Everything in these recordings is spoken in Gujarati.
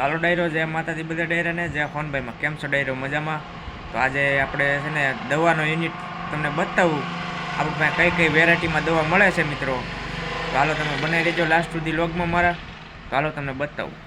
હાલો ડાયરો, જય માતાજી બધા ડાયરાને, જય ફોનભાઈમાં. કેમ છો ડાયરો? મજામાં? તો આજે આપણે છે ને દવાનો યુનિટ તમને બતાવું, આપણે પાસે કઈ કઈ વેરાયટીમાં દવા મળે છે મિત્રો. તો હાલો તમે બનાવી લેજો લાસ્ટ સુધી લોગમાં મારા. તો હાલો તમને બતાવું.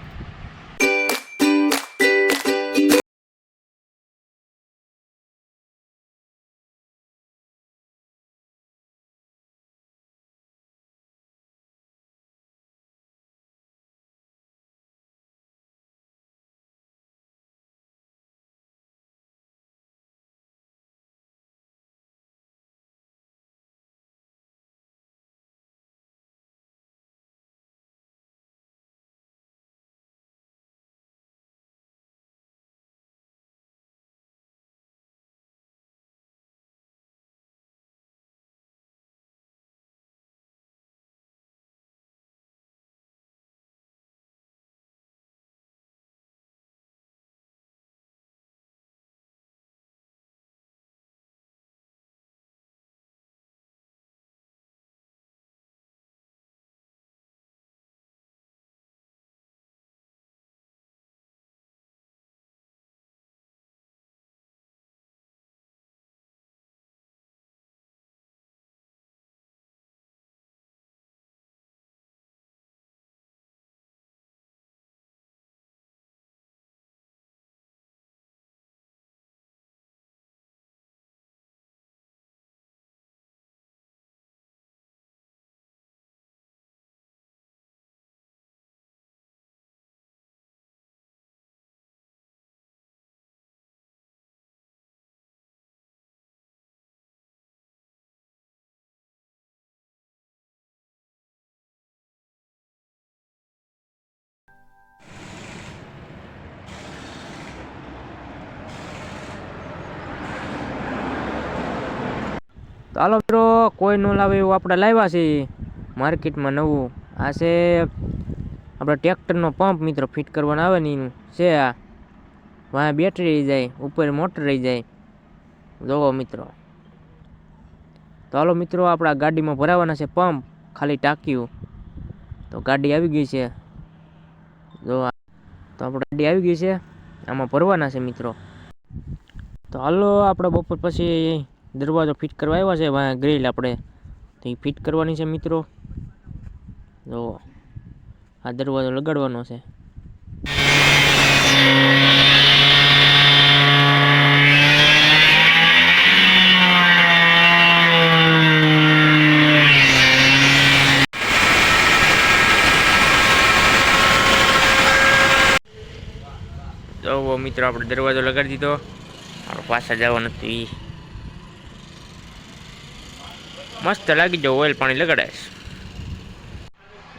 તો હાલો મિત્રો, કોઈ ન લાવે એવું આપણે લાવ્યા છે માર્કેટમાં નવું. આ છે આપણે ટ્રેક્ટરનો પંપ મિત્રો, ફિટ કરવાનો આવે ને એનું છે. આ વાંહે બેટરી રહી જાય, ઉપર મોટર રહી જાય. જોવો મિત્રો. તો હાલો મિત્રો, આપણા ગાડીમાં ભરાવાના છે પંપ, ખાલી ટાંક્યું. તો ગાડી આવી ગઈ છે. જો તો આપણે ગાડી આવી ગઈ છે, આમાં ભરવાના છે મિત્રો. તો હાલો, આપણે બપોર પછી દરવાજો ફિટ કરવા આવ્યા છે. વાંહે ગ્રીલ આપણે તો એ ફિટ કરવાની છે મિત્રો. જો આ દરવાજો લગાડવાનો છે. જો મિત્રો, આપણે દરવાજો લગાડી દીધો. આપણે પાછા જવાનું હતું એ મસ્ત લાગી જાવ. ઓઇલ પાણી લગાડાય.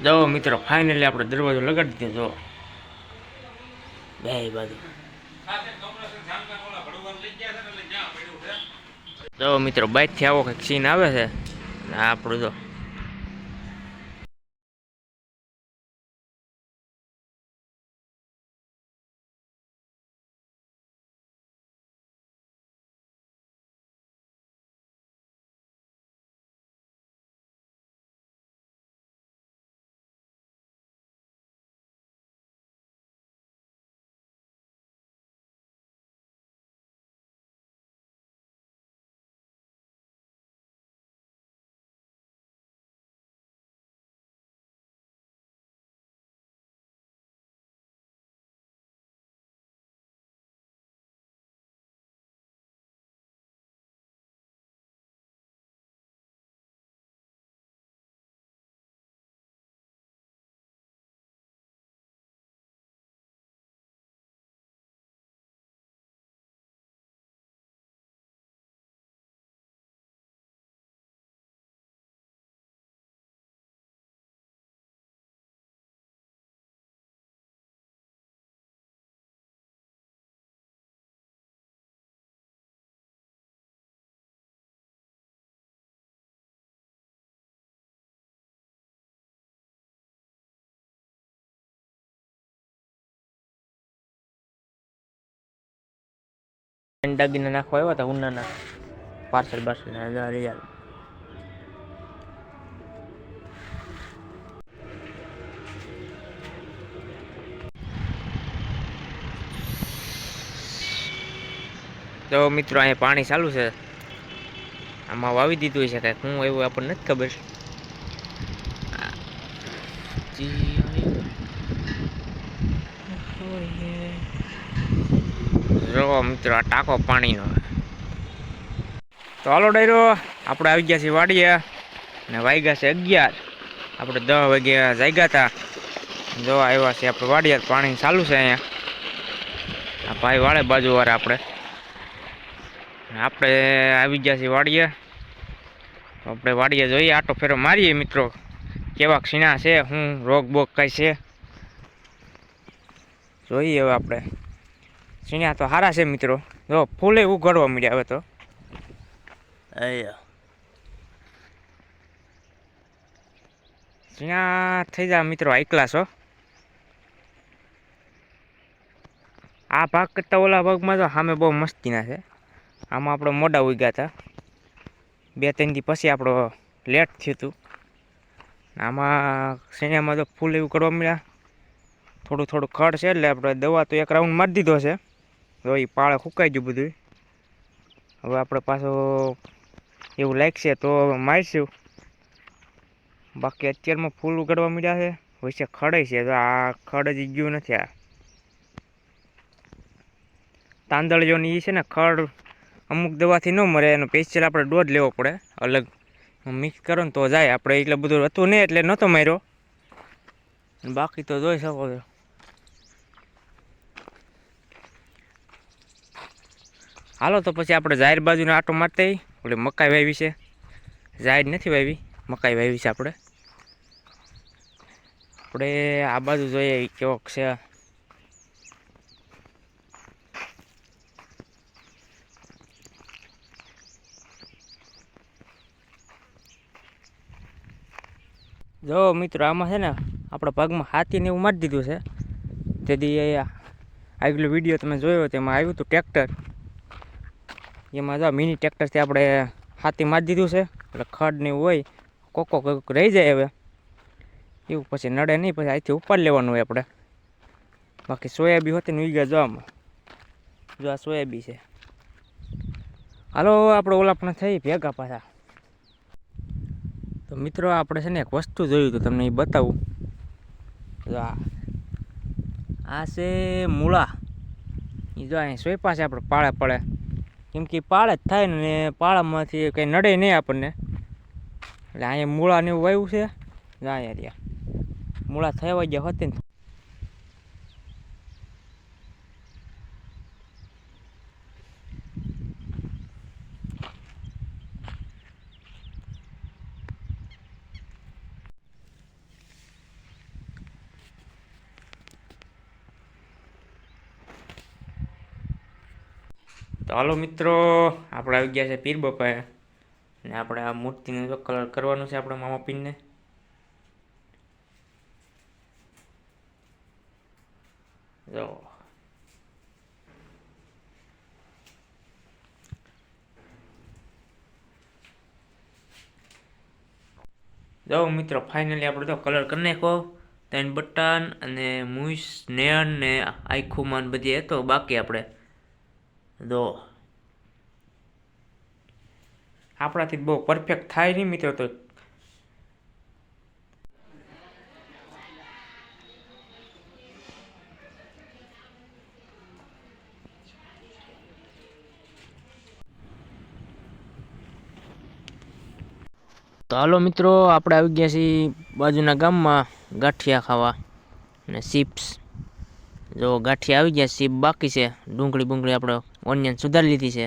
જો મિત્રો, ફાઇનલી આપણે દરવાજો લગાડી દીધો. જો બે બાજુ. જો મિત્રો, બાઇક થી આવો કંઈક સીન આવે છે. આપણું જો દાગીને નાખવા આવ્યા હતા ઉનાના પાર્સલ બાર્સલ રિયાલ. તો મિત્રો અહીંયા પાણી ચાલુ છે, આમાં વાવી દીધું છે કાંઈક, હું એવું આપણને નથી ખબર. જો મિત્રો આ ટાંકો પાણીનો. તો હાલો ડાયરો, આપણે આવી ગયા છીએ વાડીએ ને વાગ્યા છે 11. આપણે 10 વાગ્યા જાગ્યા હતા. જો આવ્યા છે આપણે વાડીએ, પાણી ચાલુ છે અહીંયા. આ ભાઈ વાળે બાજુવાળા આપણે આવી ગયા છીએ વાડીએ. આપણે વાડીએ જોઈએ, આટો ફેરો મારીએ મિત્રો, કેવા ક્ષીણા છે, હું રોગ બોગ કઈ છે જોઈએ. હવે આપણે ક્ષીણા તો સારા છે મિત્રો. જો ફૂલે ઉઘડવા મળ્યા હવે તો. ક્ષીણા થઈ જાય મિત્રો એકલા છો. આ ભાગ કરતાં ઓલા ભાગમાં તો સામે બહુ મસ્તીના છે. આમાં આપણે મોડા ઉગ્યા હતા, 2-3 દી પછી આપણો લેટ થયું હતું. આમાં ક્ષીણામાં તો ફૂલ એવું કરવા મળ્યા. થોડું થોડું ખડ છે એટલે આપણે દવા તો 1 રાઉન્ડ મારી દીધો છે. તો એ પાળે સુકાઈ ગયું બધું. હવે આપણે પાછો એવું લાગશે તો મારીશું. બાકી અત્યારમાં ફૂલ ઉગાડવા મળ્યા છે, વચ્ચે ખડે છે. તો આ ખડ જ ગયું નથી. આ તાંદળીઓની એ છે ને ખડ અમુક દવાથી ન મરે, એનો સ્પેશિયલ આપણે ડોઝ લેવો પડે અલગ, મિક્સ કરો ને તો જાય. આપણે એટલે બધું હતું નહીં એટલે નહોતો માર્યો, બાકી તો જોઈ શકો છો. હાલો તો પછી આપણે જાહેર બાજુને આટો મારતા એટલે મકાઈ વાવી છે. જાહેર નથી વાવી, મકાઈ વાવી છે આપણે. આ બાજુ જોઈએ કેવોક છે. જો મિત્રો આમાં છે ને આપણા ભાગમાં હાથીને એવું મારી દીધું છે. તેથી આગલો વિડીયો તમે જોયો તેમાં આવ્યું હતું ટ્રેક્ટર, એમાં જો મિની ટ્રેક્ટરથી આપણે હાથી મારી દીધું છે. એટલે ખડ ને એવું હોય કોક રહી જાય. હવે એવું પછી નડે નહીં, પછી અહીંથી ઉપાડ લેવાનું હોય આપણે. બાકી સોયાબી હોતી ને વીઘા જો આમાં, જો આ સોયાબી છે. હાલો આપણે ઓલા પણ થઈ ભેગા પાછા. તો મિત્રો આપણે છે ને એક વસ્તુ જોયું તો તમને એ બતાવું. આ છે મૂળા. એ જો અહીં સોંપ્યા છે આપણે પાળે પડે, કેમ કે પાળે જ થાય ને પાળામાંથી કંઈ નડે નહીં આપણને. એટલે અહીંયા મૂળા ને એવું વાવ્યું છે. અહીંયા રહ્યા મૂળા થવા ગયા હોતી ને. તો હાલો મિત્રો, આપણે આવી ગયા છે પીર બાપાએ, ને આપણે આ મૂર્તિને તો કલર કરવાનું છે આપણે મામા પીરને. જો મિત્રો ફાઇનલી આપણે તો કલર કરી નાખો. 3 બટન અને મૂસ નેણ ને આખું બધી હતો બાકી. આપણે જો આપણાથી બહુ પરફેક્ટ થાય નહીં મિત્રો. તો હાલો મિત્રો, આપણે આવી ગયા છીએ બાજુના ગામમાં ગાંઠિયા ખાવા ને ચિપ્સ. જો ગાંઠિયા આવી ગયા, ચીપ બાકી છે. ડુંગળી આપણે ઓનિયન સુધારી લીધી છે,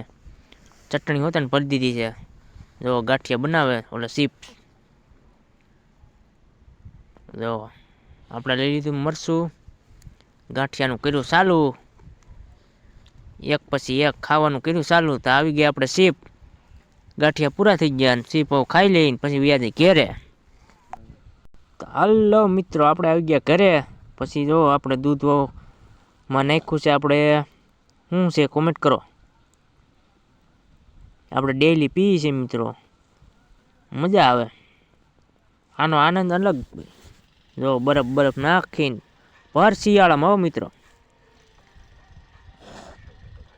ચટણી હોતા ને ભરી દીધી છે. જો ગાંઠિયા બનાવે ઓલે ચિપ્સ. જો આપણે લઈ લીધું મરચું, ગાંઠિયાનું કર્યું ચાલુ, એક પછી એક ખાવાનું કર્યું ચાલુ. તો આવી ગયા આપણે ચીપ. ગાંઠિયા પૂરા થઈ ગયા અને ચીપ ખાઈ લઈને પછી વ્યાજે ઘેરે. તો હાલો મિત્રો, આપણે આવી ગયા ઘરે. પછી જો આપણે દૂધમાં નાખ્યું છે. આપણે શું છે કોમેન્ટ કરો. આપણે ડેઈલી પીએ છીએ મિત્રો, મજા આવે. આનો આનંદ અલગ. જો બરફ નાખીને ભર શિયાળામાં હો મિત્રો.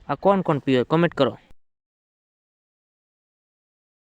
આ કોણ કોણ પીવે કમેન્ટ કરો.